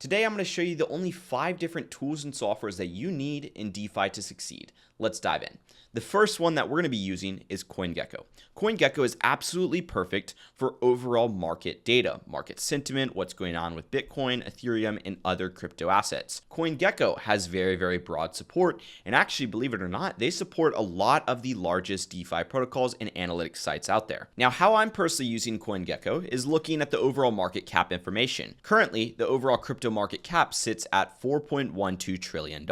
Today I'm going to show you the only 5 different tools and softwares that you need in DeFi to succeed. Let's dive in. The first one that we're going to be using is Coingecko. Coingecko is absolutely perfect for overall market data, market sentiment, what's going on with Bitcoin, Ethereum, and other crypto assets. Coingecko has very broad support, and actually, believe it or not, they support a lot of the largest DeFi protocols and analytics sites out there. Now, how I'm personally using Coingecko is looking at the overall market cap information. Currently, the overall crypto market cap sits at $4.12 trillion.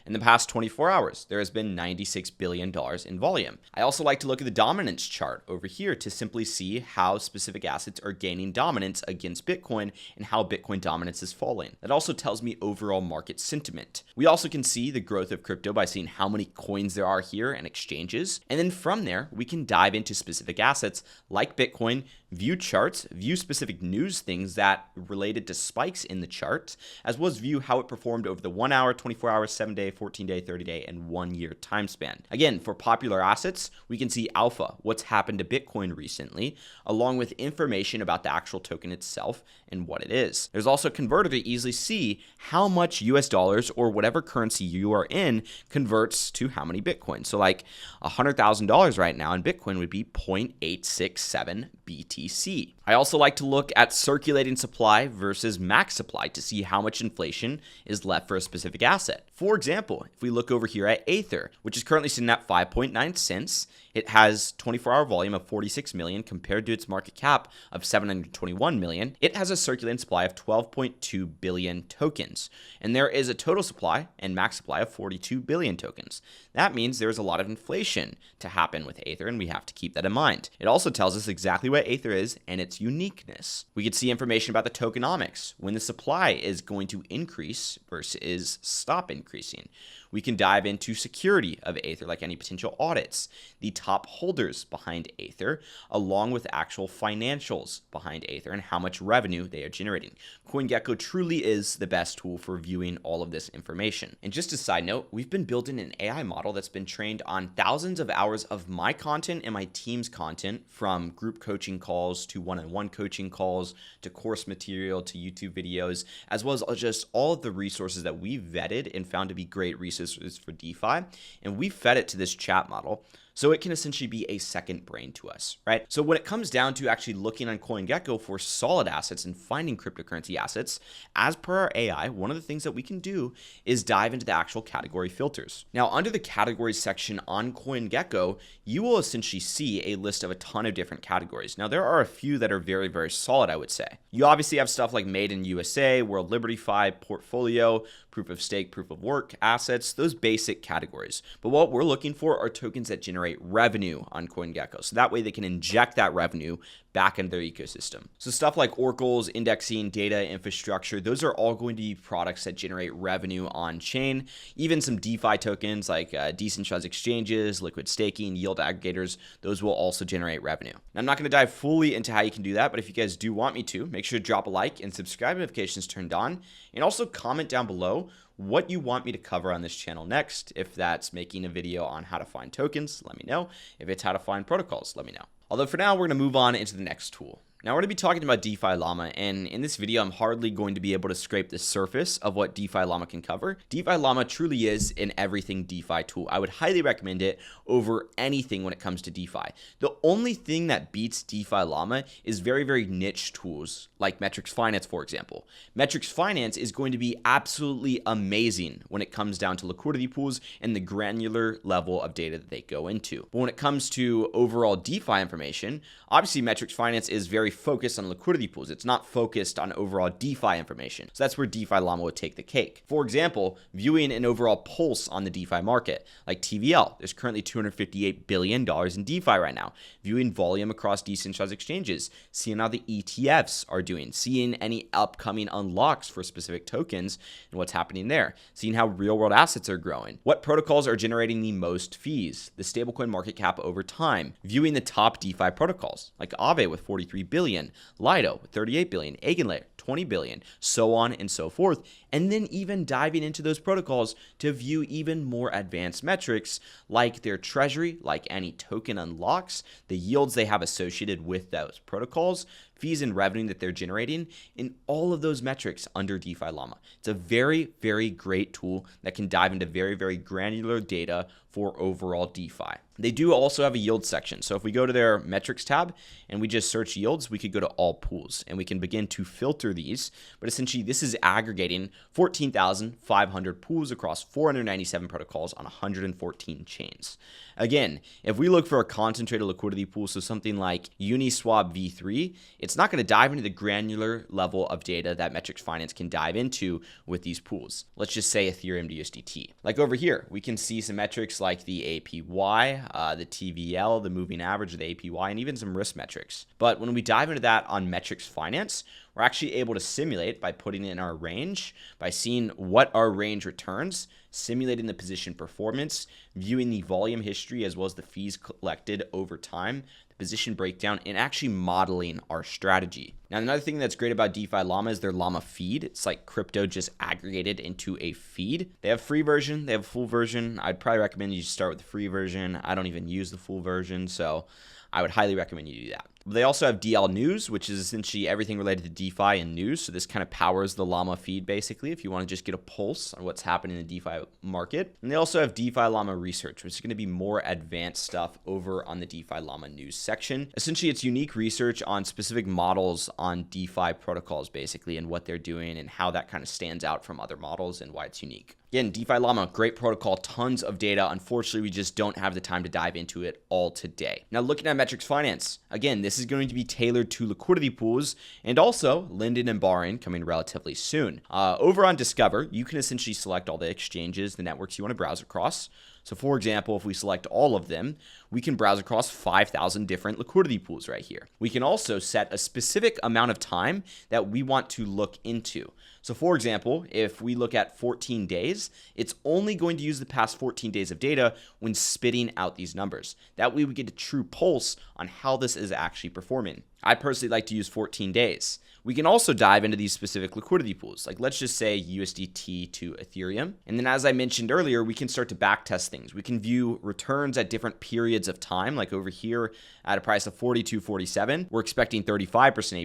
In the past 24 hours, there has been $96 billion in volume. I also like to look at the dominance chart over here to simply see how specific assets are gaining dominance against Bitcoin and how Bitcoin dominance is falling. That also tells me overall market sentiment. We also can see the growth of crypto by seeing how many coins there are here and exchanges. And then from there, we can dive into specific assets like Bitcoin, view charts, view specific news things that related to spikes in the chart, as well as view how it performed over the 1 hour, 24 hour, 7-day, 14-day, 30-day, and 1-year time span. Again, for popular assets, we can see alpha, what's happened to Bitcoin recently, along with information about the actual token itself and what it is. There's also a converter to easily see how much US dollars or whatever currency you are in converts to how many Bitcoin. So like $100,000 right now in Bitcoin would be 0.867 BTC. I also like to look at circulating supply versus max supply to see how much inflation is left for a specific asset. For example, if we look over here at Aether, which is currently sitting at 5.9 cents, it has 24-hour volume of 46 million compared to its market cap of 721 million. It has a circulating supply of 12.2 billion tokens, and there is a total supply and max supply of 42 billion tokens. That means there is a lot of inflation to happen with Aether, and we have to keep that in mind. It also tells us exactly what Aether is and its uniqueness. We could see information about the tokenomics, when the supply is going to increase versus stop increasing. We can dive into security of Aether, like any potential audits, the top holders behind Aether, along with actual financials behind Aether and how much revenue they are generating. Coingecko truly is the best tool for viewing all of this information. And just a side note, we've been building an AI model that's been trained on thousands of hours of my content and my team's content, from group coaching calls to one-on-one coaching calls to course material to YouTube videos, as well as just all of the resources that we vetted and found to be great resources for DeFi, and we fed it to this chat model so it can essentially be a second brain to us, right? So when it comes down to actually looking on Coingecko for solid assets and finding cryptocurrency assets, as per our AI, one of the things that we can do is dive into the actual category filters. Now, under the categories section on Coingecko, you will essentially see a list of a ton of different categories. Now, there are a few that are very solid, I would say. You obviously have stuff like Made in USA, World Liberty Fi, Portfolio, Proof of Stake, Proof of Work, Assets, those basic categories. But what we're looking for are tokens that generate revenue on Coingecko, so that way they can inject that revenue back into their ecosystem. So stuff like oracles, indexing, data, infrastructure, those are all going to be products that generate revenue on chain. Even some DeFi tokens like decentralized exchanges, liquid staking, yield aggregators, those will also generate revenue. Now, I'm not going to dive fully into how you can do that, but if you guys do want me to, make sure to drop a like and subscribe, notifications turned on, and also comment down below what you want me to cover on this channel next. If that's making a video on how to find tokens, let me know. If it's how to find protocols, let me know. Although for now, we're going to move on into the next tool. Now we're going to be talking about DeFi Llama, and in this video, I'm hardly going to be able to scrape the surface of what DeFi Llama can cover. DeFi Llama truly is an everything DeFi tool. I would highly recommend it over anything when it comes to DeFi. The only thing that beats DeFi Llama is very niche tools like Metrix Finance, for example. Metrix Finance is going to be absolutely amazing when it comes down to liquidity pools and the granular level of data that they go into. But when it comes to overall DeFi information, obviously Metrix Finance is very focused on liquidity pools. It's not focused on overall DeFi information. So that's where DeFi Llama would take the cake. For example, viewing an overall pulse on the DeFi market, like TVL, there's currently $258 billion in DeFi right now. Viewing volume across decentralized exchanges, seeing how the ETFs are doing, seeing any upcoming unlocks for specific tokens and what's happening there, seeing how real world assets are growing, what protocols are generating the most fees, the stablecoin market cap over time, viewing the top DeFi protocols like Aave with 43 billion, billion, Lido with 38 billion, Eigenlayer 20 billion, so on and so forth, and then even diving into those protocols to view even more advanced metrics like their treasury, like any token unlocks, the yields they have associated with those protocols, fees and revenue that they're generating, and all of those metrics under DeFi Llama. It's a very, very great tool that can dive into very, very granular data for overall DeFi. They do also have a yield section. So if we go to their metrics tab and we just search yields, we could go to all pools and we can begin to filter these. But essentially, this is aggregating 14,500 pools across 497 protocols on 114 chains. Again, if we look for a concentrated liquidity pool, so something like Uniswap V3, it's not going to dive into the granular level of data that Metrix Finance can dive into with these pools. Let's just say Ethereum to USDT. Like over here, we can see some metrics like the APY, the TVL, the moving average of the APY, and even some risk metrics. But when we dive into that on Metrix Finance, we're actually able to simulate by putting in our range, by seeing what our range returns, simulating the position performance, viewing the volume history as well as the fees collected over time, the position breakdown, and actually modeling our strategy. Now, another thing that's great about DeFi Llama is their Llama feed. It's like crypto just aggregated into a feed. They have a free version, they have a full version. I'd probably recommend you start with the free version. I don't even use the full version, so I would highly recommend you do that. They also have DL News, which is essentially everything related to DeFi and news. So this kind of powers the Llama feed, basically, if you want to just get a pulse on what's happening in the DeFi market. And they also have DeFi Llama Research, which is going to be more advanced stuff over on the DeFi Llama news section. Essentially, it's unique research on specific models on DeFi protocols, basically, and what they're doing and how that kind of stands out from other models and why it's unique. Again, DeFi Llama, great protocol, tons of data. Unfortunately, we just don't have the time to dive into it all today. Now, looking at Metrix Finance, again, this is going to be tailored to liquidity pools and also lending and borrowing coming relatively soon. Over on Discover, you can essentially select all the exchanges, the networks you want to browse across. So for example, if we select all of them, we can browse across 5,000 different liquidity pools right here. We can also set a specific amount of time that we want to look into. So for example, if we look at 14 days, it's only going to use the past 14 days of data when spitting out these numbers. That way we get a true pulse on how this is actually performing. I personally like to use 14 days. We can also dive into these specific liquidity pools, like let's just say USDT to Ethereum. And then as I mentioned earlier, we can start to backtest things. We can view returns at different periods of time, like over here at a price of 42.47. We're expecting 35%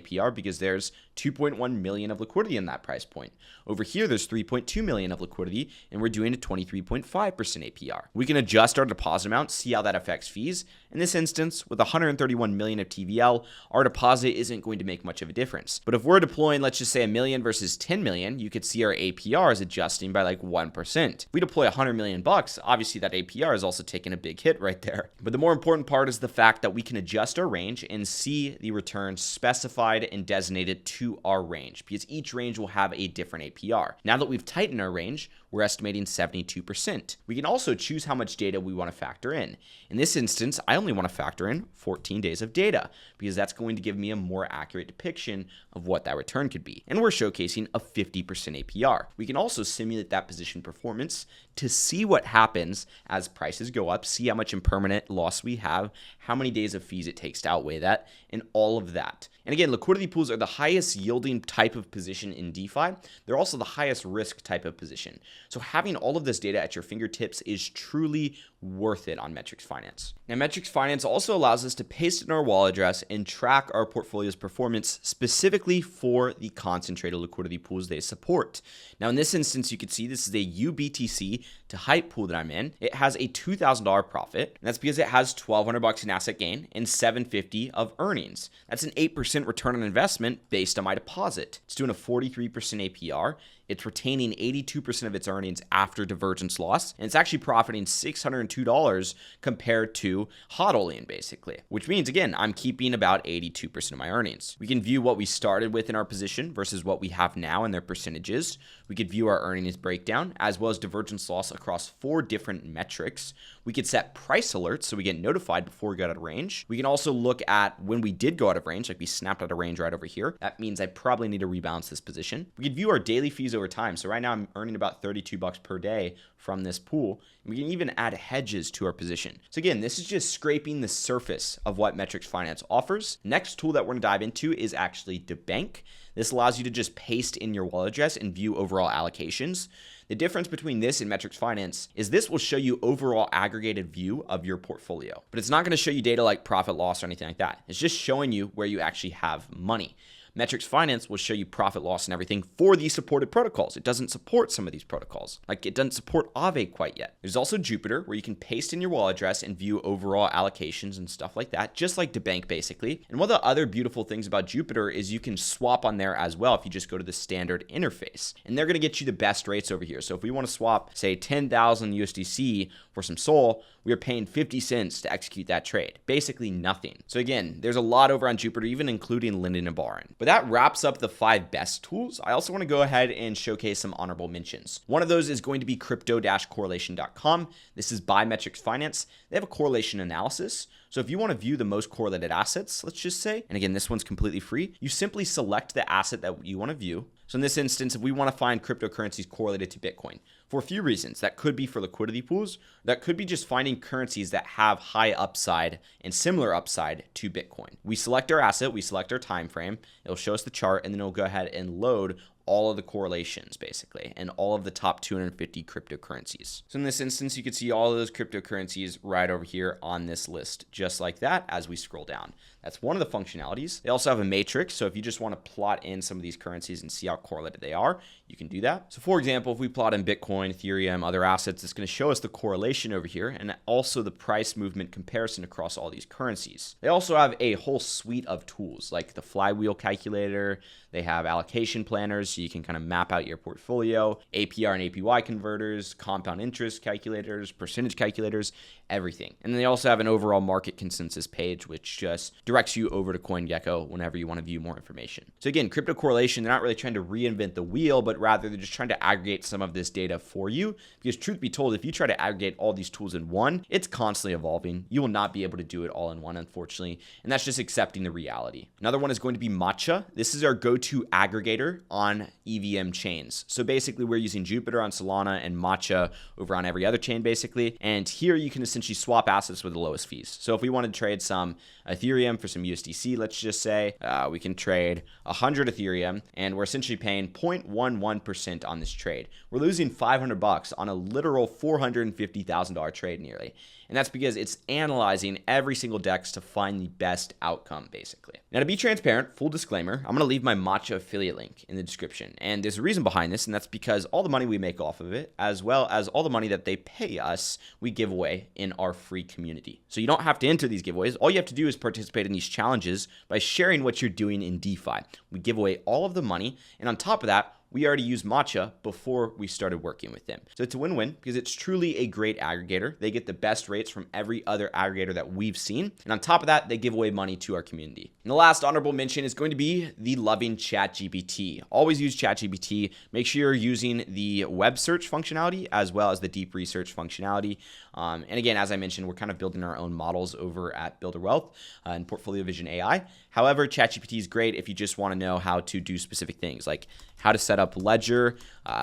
APR because there's 2.1 million of liquidity in that price point. Over here, there's 3.2 million of liquidity, and we're doing a 23.5% APR. We can adjust our deposit amount, see how that affects fees. In this instance, with 131 million of TVL, our deposit isn't going to make much of a difference. But if we're deploying, let's just say 1 million versus 10 million, you could see our APR is adjusting by like 1%. If we deploy 100 million bucks, obviously that APR is also taking a big hit right there. But the more important part is the fact that we can adjust our range and see the return specified and designated to our range, because each range will have a different APR. Now that we've tightened our range, we're estimating 72%. We can also choose how much data we want to factor in. In this instance, I only want to factor in 14 days of data because that's going to give me a more accurate depiction of what that return could be. And we're showcasing a 50% APR. We can also simulate that position performance to see what happens as prices go up, see how much impermanent loss we have, how many days of fees it takes to outweigh that, and all of that. And again, liquidity pools are the highest yielding type of position in DeFi. They're also the highest risk type of position. So having all of this data at your fingertips is truly worth it on Metrix Finance. Now, Metrix Finance also allows us to paste in our wallet address and track our portfolio's performance specifically for the concentrated liquidity pools they support. Now, in this instance, you can see this is a UBTC to Hype pool that I'm in. It has a $2,000 profit, and that's because it has $1,200 in asset gain and $750 of earnings. That's an 8% return on investment based on my deposit. It's doing a 43% APR. It's retaining 82% of its earnings after divergence loss, and it's actually profiting $602 compared to HODLing, basically, which means, again, I'm keeping about 82% of my earnings. We can view what we started with in our position versus what we have now and their percentages. We could view our earnings breakdown as well as divergence loss across 4 different metrics. We could set price alerts so we get notified before we go out of range. We can also look at when we did go out of range, like we snapped out of range right over here. That means I probably need to rebalance this position. We could view our daily fees over time. So right now I'm earning about 32 bucks per day from this pool. And we can even add hedges to our position. So again, this is just scraping the surface of what Metrix Finance offers. Next tool that we're going to dive into is actually DeBank. This allows you to just paste in your wallet address and view overall allocations. The difference between this and Metrix Finance is this will show you overall aggregated view of your portfolio, but it's not going to show you data like profit loss or anything like that. It's just showing you where you actually have money. Metrix Finance will show you profit loss and everything for these supported protocols. It doesn't support some of these protocols. Like it doesn't support Aave quite yet. There's also Jupiter, where you can paste in your wallet address and view overall allocations and stuff like that, just like DeBank basically. And one of the other beautiful things about Jupiter is you can swap on there as well if you just go to the standard interface. And they're going to get you the best rates over here. So if we want to swap, say 10,000 USDC for some SOL, we are paying 50 cents to execute that trade. Basically nothing. So again, there's a lot over on Jupiter, even including Linden and Baron. But that wraps up the 5 best tools. I also want to go ahead and showcase some honorable mentions. One of those is going to be crypto-correlation.com. This is by Metrix Finance. They have a correlation analysis. So if you want to view the most correlated assets, let's just say, and again, this one's completely free, you simply select the asset that you want to view. So in this instance, if we want to find cryptocurrencies correlated to Bitcoin, for a few reasons, that could be for liquidity pools, that could be just finding currencies that have high upside and similar upside to Bitcoin. We select our asset, we select our time frame, it'll show us the chart, and then it'll go ahead and load all of the correlations basically and all of the top 250 cryptocurrencies. So in this instance, you can see all of those cryptocurrencies right over here on this list, just like that as we scroll down. That's one of the functionalities. They also have a matrix. So if you just want to plot in some of these currencies and see how correlated they are, you can do that. So for example, if we plot in Bitcoin, Ethereum, other assets, it's going to show us the correlation over here and also the price movement comparison across all these currencies. They also have a whole suite of tools like the flywheel calculator. They have allocation planners, so you can kind of map out your portfolio, APR and APY converters, compound interest calculators, percentage calculators, everything. And then they also have an overall market consensus page, which just directs you over to Coingecko whenever you want to view more information. So again, crypto correlation, they're not really trying to reinvent the wheel, but rather they're just trying to aggregate some of this data for you. Because truth be told, if you try to aggregate all these tools in one, it's constantly evolving. You will not be able to do it all in one, unfortunately. And that's just accepting the reality. Another one is going to be Matcha. This is our go-to aggregator on EVM chains. So basically we're using Jupiter on Solana and Matcha over on every other chain basically. And here you can essentially swap assets with the lowest fees. So if we want to trade some Ethereum for some USDC, let's just say we can trade 100 Ethereum and we're essentially paying 0.11% on this trade. We're losing 500 bucks on a literal $450,000 trade nearly. And that's because it's analyzing every single DEX to find the best outcome, basically. Now, to be transparent, full disclaimer, I'm going to leave my Matcha affiliate link in the description. And there's a reason behind this, and that's because all the money we make off of it, as well as all the money that they pay us, we give away in our free community. So you don't have to enter these giveaways. All you have to do is participate in these challenges by sharing what you're doing in DeFi. We give away all of the money, and on top of that, we already used Matcha before we started working with them. So it's a win-win because it's truly a great aggregator. They get the best rates from every other aggregator that we've seen. And on top of that, they give away money to our community. And the last honorable mention is going to be the loving ChatGPT. Always use ChatGPT. Make sure you're using the web search functionality as well as the deep research functionality. And again, as I mentioned, we're kind of building our own models over at Builder Wealth and Portfolio Vision AI. However, ChatGPT is great if you just want to know how to do specific things like how to set up Ledger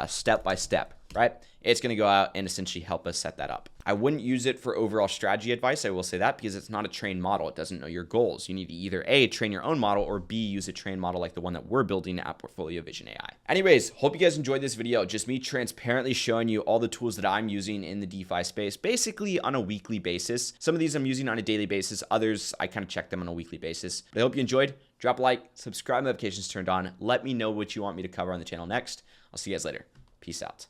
step by step, right? It's going to go out and essentially help us set that up. I wouldn't use it for overall strategy advice. I will say that because it's not a trained model. It doesn't know your goals. You need to either A, train your own model, or B, use a trained model like the one that we're building at Portfolio Vision AI. Anyways, hope you guys enjoyed this video. Just me transparently showing you all the tools that I'm using in the DeFi space, basically on a weekly basis. Some of these I'm using on a daily basis. Others, I kind of check them on a weekly basis. But I hope you enjoyed. Drop a like, subscribe, notifications turned on. Let me know what you want me to cover on the channel next. I'll see you guys later. Peace out.